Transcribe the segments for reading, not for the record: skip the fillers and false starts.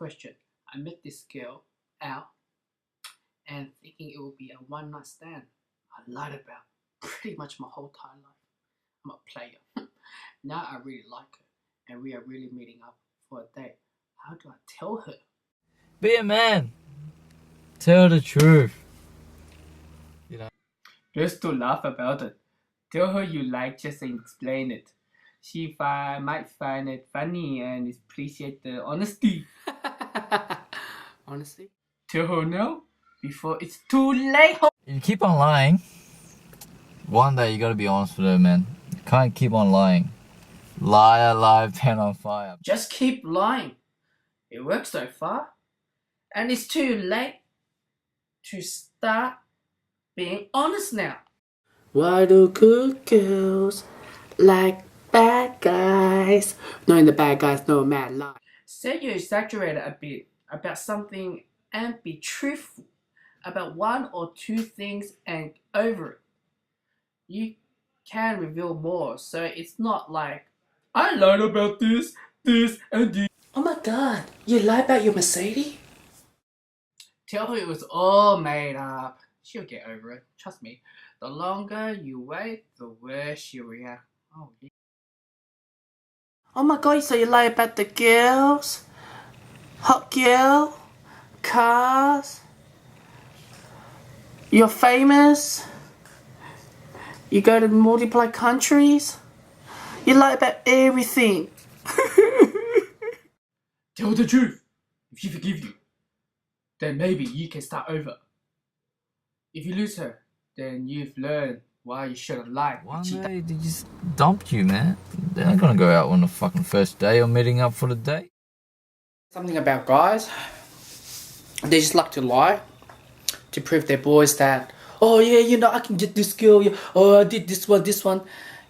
question. I met this girl out and thinking it would be a one night stand. I lied about pretty much my whole entire life. I'm a player. Now I really like her and we are really meeting up for a date. How do I tell her? Be a man. Tell the truth. Just to laugh about it. Tell her you like just and explain it. She might find it funny and appreciate the honesty. Honesty? Tell her now before it's too late. You keep on lying. One day you gotta be honest with her, man. You can't keep on lying. Liar, liar, pen on fire. Just keep lying. It works so far. And it's too late to start being honest now. Why do good girls like bad guys? Knowing the bad guys know a mad lie. Say you exaggerate a bit about something and be truthful about one or two things and over it. You can reveal more, so it's not like, I lied about this, and this. Oh my god, you lied about your Mercedes? Tell her it was all made up. She'll get over it, trust me. The longer you wait, the worse she'll react. Oh, yeah. Oh my god, so you lie about the girls? Hot girl? Cars? You're famous? You go to multiple countries? You lie about everything. Tell the truth. If she forgives you, then maybe you can start over. If you lose her, then you've learned why you shouldn't lie. One day they just dump you, man. They're not gonna go out on the fucking first day or meeting up for the day. Something about guys, they just like to lie to prove their boys that, oh yeah, you know, I can get this girl, oh I did this one.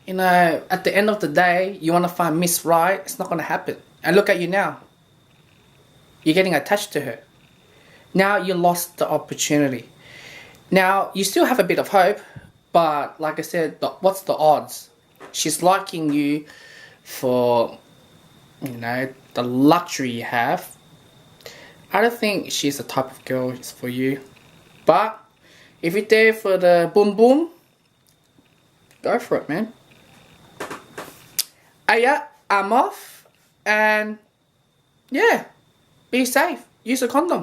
You know, at the end of the day, you want to find Miss Right, it's not going to happen. And look at you now. You're getting attached to her. Now you lost the opportunity. Now, you still have a bit of hope, but like I said, what's the odds? She's liking you for, you know, the luxury you have. I don't think she's the type of girl for you. But if you're there for the boom boom, go for it, man. Yeah, I'm off. And yeah, be safe. Use a condom.